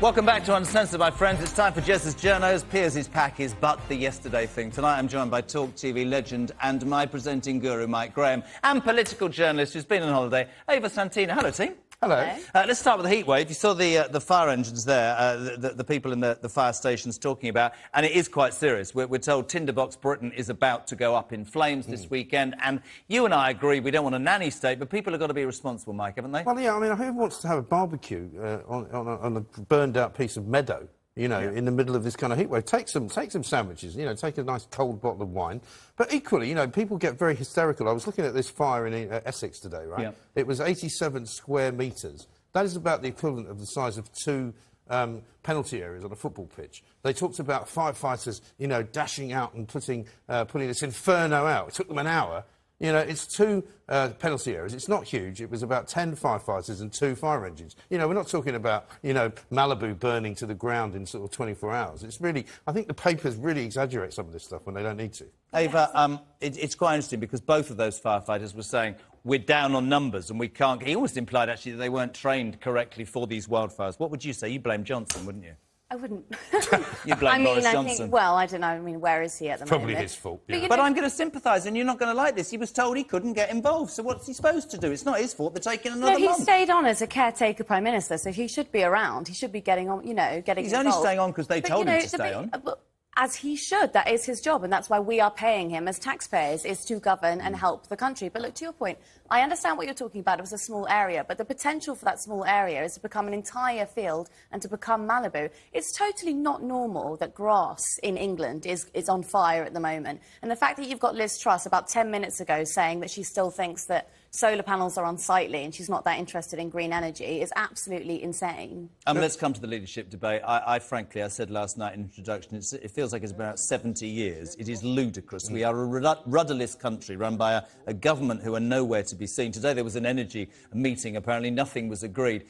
Speaker 2: Welcome back to Uncensored, my friends. It's time for Jess's journos. Piers' pack is but the yesterday thing. Tonight I'm joined by Talk TV legend and my presenting guru, Mike Graham, and political journalist who's been on holiday, Ava Santina. Hello, team.
Speaker 11: Hello.
Speaker 2: Let's start with the heat wave. You saw the fire engines there, the people in the fire stations talking about, and it is quite serious. We're told Tinderbox Britain is about to go up in flames this weekend, and you and I agree we don't want a nanny state, but people have got to be responsible, Mike, haven't they?
Speaker 11: Well, yeah, I mean, who wants to have a barbecue on a burned-out piece of meadow, you know, in the middle of this kind of heat wave? Take some sandwiches, you know, take a nice cold bottle of wine. But equally, you know, people get very hysterical. I was looking at this fire in Essex today, right? Yep. It was 87 square metres. That is about the equivalent of the size of 2 penalty areas on a football pitch. They talked about firefighters, you know, dashing out and putting this inferno out. It took them an hour. You know, it's 2 penalty areas. It's not huge. It was about 10 firefighters and 2 fire engines. You know, we're not talking about, you know, Malibu burning to the ground in sort of 24 hours. It's really... I think the papers really exaggerate some of this stuff when they don't need to.
Speaker 2: Ava, it's quite interesting because both of those firefighters were saying we're down on numbers and we can't... He almost implied, actually, that they weren't trained correctly for these wildfires. What would you say? You blame Johnson, wouldn't you?
Speaker 12: I wouldn't.
Speaker 2: You blame Boris Johnson.
Speaker 12: I think, well, I don't know. I mean, where is he at the moment?
Speaker 11: Probably his fault. Yeah.
Speaker 2: But I'm going to sympathise, and you're not going to like this. He was told he couldn't get involved, so what's he supposed to do? It's not his fault. They're taking another month.
Speaker 12: No, he stayed on as a caretaker Prime Minister, so he should be around. He should be getting on, you know, getting
Speaker 2: He's
Speaker 12: involved.
Speaker 2: only staying on because they told him to stay on.
Speaker 12: As he should. That is his job, and that's why we are paying him as taxpayers, is to govern and help the country. But look, to your point, I understand what you're talking about. It was a small area, but the potential for that small area is to become an entire field and to become Malibu. It's totally not normal that grass in England is on fire at the moment. And the fact that you've got Liz Truss about 10 minutes ago saying that she still thinks that solar panels are unsightly and she's not that interested in green energy is absolutely insane.
Speaker 2: Let's come to the leadership debate. I frankly, I said last night in introduction, it feels like it's been about 70 years. It is ludicrous. We are a rudderless country run by a government who are nowhere to be seen. Today there was an energy meeting. Apparently nothing was agreed.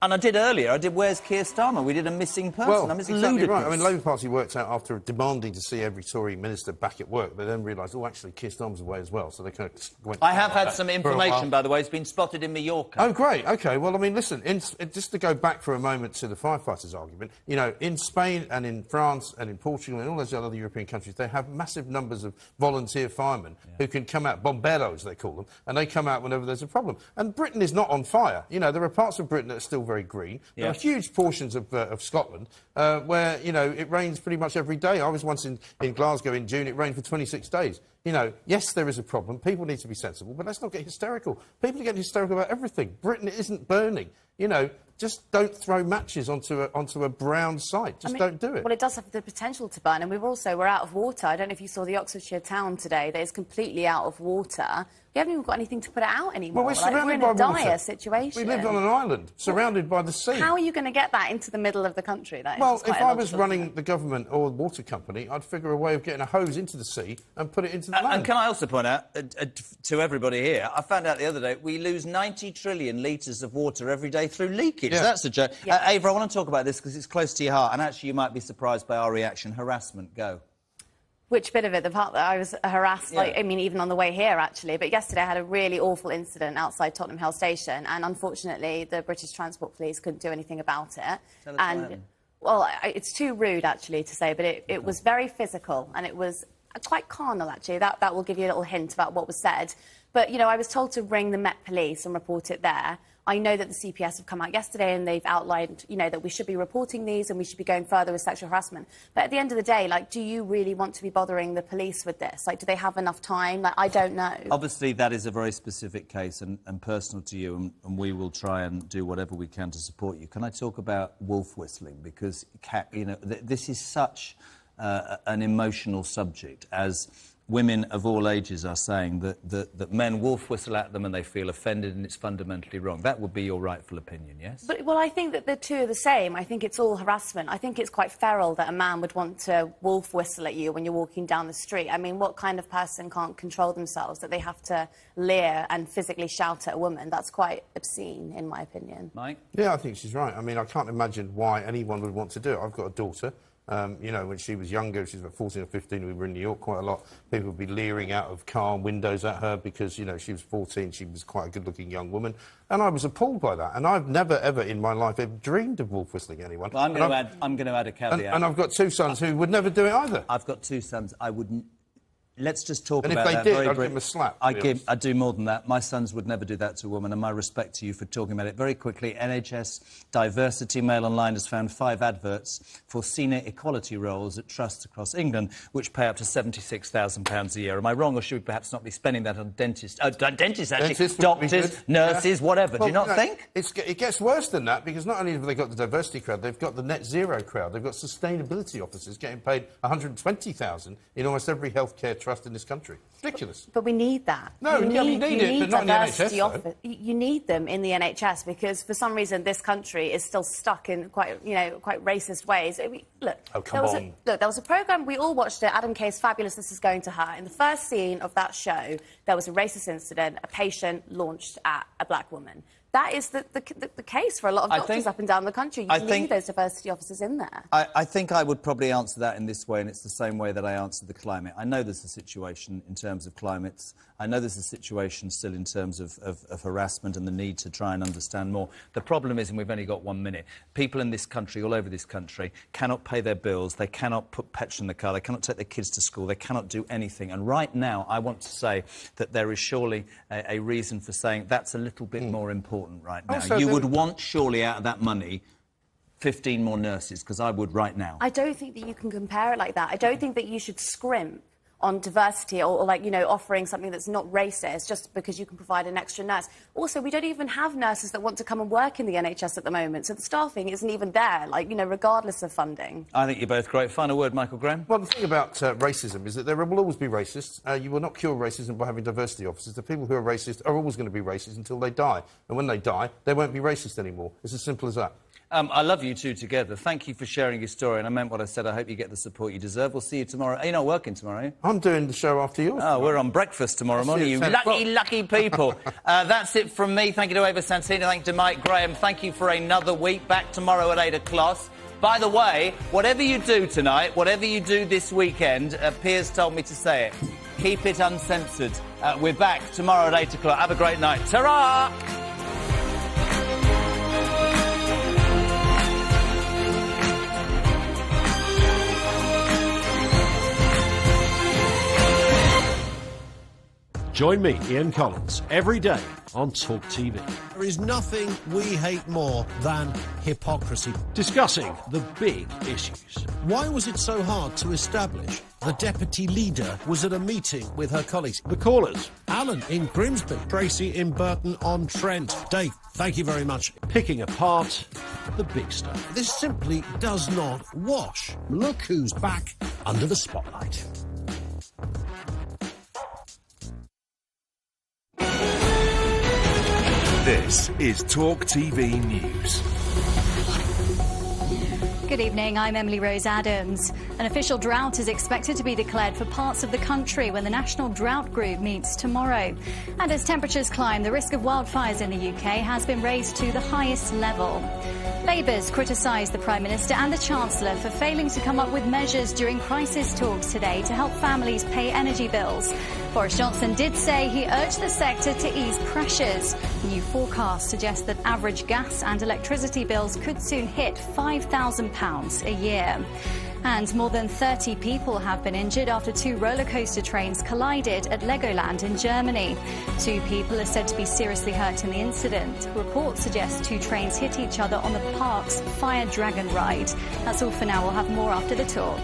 Speaker 2: And I did earlier, Where's Keir Starmer? We did a missing person.
Speaker 11: Well,
Speaker 2: it's
Speaker 11: exactly
Speaker 2: ludicrous.
Speaker 11: Right. I mean, Labour Party worked out after demanding to see every Tory minister back at work, they then realised, oh, actually, Keir Starmer's away as well, so they kind of went...
Speaker 2: I have had some information, by the way. It's been spotted in Mallorca.
Speaker 11: Oh, great. OK, well, I mean, listen, just to go back for a moment to the firefighters' argument, you know, in Spain and in France and in Portugal and all those other European countries, they have massive numbers of volunteer firemen who can come out, bomberos, they call them, and they come out whenever there's a problem. And Britain is not on fire. You know, there are parts of Britain that are still very green. There are huge portions of Scotland where, you know, it rains pretty much every day. I was once in Glasgow in June. It rained for 26 days. You know, yes, there is a problem. People need to be sensible, but let's not get hysterical. People are getting hysterical about everything. Britain isn't burning. You know, just don't throw matches onto a brown site. Just don't do it.
Speaker 12: Well, it does have the potential to burn, and we're out of water. I don't know if you saw the Oxfordshire town today that is completely out of water. We haven't even got anything to put it out anymore.
Speaker 11: Well, we're in a
Speaker 12: dire situation.
Speaker 11: We lived on an island, surrounded by the sea.
Speaker 12: How are you going to get that into the middle of the country?
Speaker 11: Well, if I was running the government or the water company, I'd figure a way of getting a hose into the sea and put it into the land.
Speaker 2: And can I also point out to everybody here, I found out the other day, we lose 90 trillion litres of water every day through leakage. Yeah. That's a joke. Yeah. Ava, I want to talk about this because it's close to your heart, and actually you might be surprised by our reaction. Harassment, go.
Speaker 12: Which bit of it? The part that I was harassed, like, I mean, even on the way here, actually. But yesterday I had a really awful incident outside Tottenham Hale Station, and unfortunately the British Transport Police couldn't do anything about it.
Speaker 2: Tell us what happened.
Speaker 12: Well, it's too rude, actually, to say, but it was very physical, and it was quite carnal, actually. That will give you a little hint about what was said. But, you know, I was told to ring the Met Police and report it there. I know that the CPS have come out yesterday and they've outlined, you know, that we should be reporting these and we should be going further with sexual harassment. But at the end of the day, like, do you really want to be bothering the police with this? Like, do they have enough time? Like, I don't know.
Speaker 2: Obviously, that is a very specific case and personal to you, and we will try and do whatever we can to support you. Can I talk about wolf whistling? Because, you know, this is such an emotional subject, as women of all ages are saying that men wolf whistle at them and they feel offended and it's fundamentally wrong. That would be your rightful opinion, yes?
Speaker 12: But, well, I think that the two are the same. I think it's all harassment. I think it's quite feral that a man would want to wolf whistle at you when you're walking down the street. I mean, what kind of person can't control themselves that they have to leer and physically shout at a woman? That's quite obscene, in my opinion.
Speaker 2: Mike?
Speaker 11: Yeah, I think she's right. I mean, I can't imagine why anyone would want to do it. I've got a daughter. You know, when she was younger, she was about 14 or 15, we were in New York quite a lot. People would be leering out of car windows at her because, you know, she was 14, she was quite a good-looking young woman. And I was appalled by that. And I've never, ever in my life ever dreamed of wolf whistling anyone.
Speaker 2: Well, I'm going to add a caveat.
Speaker 11: And I've got 2 sons who would never do it either.
Speaker 2: I've got 2 sons. I wouldn't... Let's just talk about that.
Speaker 11: And if they did, I'd give them a slap.
Speaker 2: I'd do more than that. My sons would never do that to a woman, and my respect to you for talking about it. Very quickly, NHS Diversity Mail Online has found 5 adverts for senior equality roles at trusts across England, which pay up to £76,000 a year. Am I wrong, or should we perhaps not be spending that on dentists? Oh, dentists, actually. Doctors, nurses, whatever.
Speaker 11: Well,
Speaker 2: do you not think?
Speaker 11: It gets worse than that, because not only have they got the diversity crowd, they've got the net zero crowd. They've got sustainability officers getting paid $120,000 in almost every healthcare trust in this country. Ridiculous.
Speaker 12: But we need that.
Speaker 11: No, you need it, but not in the NHS.
Speaker 12: You need them in the NHS because, for some reason, this country is still stuck in quite racist ways. There was a programme, we all watched it, Adam Kay's Fabulous This Is Going to Hurt. In the first scene of that show, there was a racist incident, a patient launched at a black woman. That is the case for a lot of doctors up and down the country. You need those diversity officers in there.
Speaker 2: I think I would probably answer that in this way, and it's the same way that I answered the climate. I know there's a situation in terms of climates. I know there's a situation still in terms of harassment and the need to try and understand more. The problem is, and we've only got 1 minute, people in this country, all over this country, cannot pay their bills, they cannot put petrol in the car, they cannot take their kids to school, they cannot do anything. And right now, I want to say that there is surely a reason for saying that's a little bit more important right now.
Speaker 11: Also,
Speaker 2: you would want, surely, out of that money, 15 more nurses, because I would right now.
Speaker 12: I don't think that you can compare it like that. I don't think that you should scrimp on diversity or like, you know, offering something that's not racist just because you can provide an extra nurse. Also, we don't even have nurses that want to come and work in the NHS at the moment, so the staffing isn't even there, like, you know, regardless of funding.
Speaker 2: I think you're both great. Final word, Michael Graham?
Speaker 11: Well, the thing about racism is that there will always be racists. You will not cure racism by having diversity officers. The people who are racist are always going to be racist until they die. And when they die, they won't be racist anymore. It's as simple as that.
Speaker 2: I love you 2 together. Thank you for sharing your story, and I meant what I said. I hope you get the support you deserve. We'll see you tomorrow. You're not working tomorrow, are you?
Speaker 11: I'm doing the show after yours.
Speaker 2: Oh, we're on breakfast tomorrow morning, you lucky people. That's it from me. Thank you to Ava Santini. Thank you to Mike Graham. Thank you for another week. Back tomorrow at 8 o'clock. By the way, whatever you do tonight, whatever you do this weekend, Piers told me to say it. Keep it uncensored. We're back tomorrow at 8 o'clock. Have a great night. Ta-ra!
Speaker 13: Join me, Ian Collins, every day on Talk TV.
Speaker 14: There is nothing we hate more than hypocrisy.
Speaker 13: Discussing the big issues.
Speaker 14: Why was it so hard to establish the deputy leader was at a meeting with her colleagues?
Speaker 13: The callers.
Speaker 14: Alan in Grimsby, Tracy in Burton-on-Trent. Dave, thank you very much.
Speaker 13: Picking apart the big stuff.
Speaker 14: This simply does not wash. Look who's back under the spotlight.
Speaker 1: This is Talk TV News.
Speaker 15: Good evening, I'm Emily Rose Adams. An official drought is expected to be declared for parts of the country when the National Drought Group meets tomorrow. And as temperatures climb, the risk of wildfires in the UK has been raised to the highest level. Labour's criticised the Prime Minister and the Chancellor for failing to come up with measures during crisis talks today to help families pay energy bills. Boris Johnson did say he urged the sector to ease pressures. New forecasts suggest that average gas and electricity bills could soon hit £5,000 a year. And more than 30 people have been injured after 2 roller coaster trains collided at Legoland in Germany. 2 people are said to be seriously hurt in the incident. Reports suggest 2 trains hit each other on the park's Fire Dragon ride. That's all for now. We'll have more after the talk.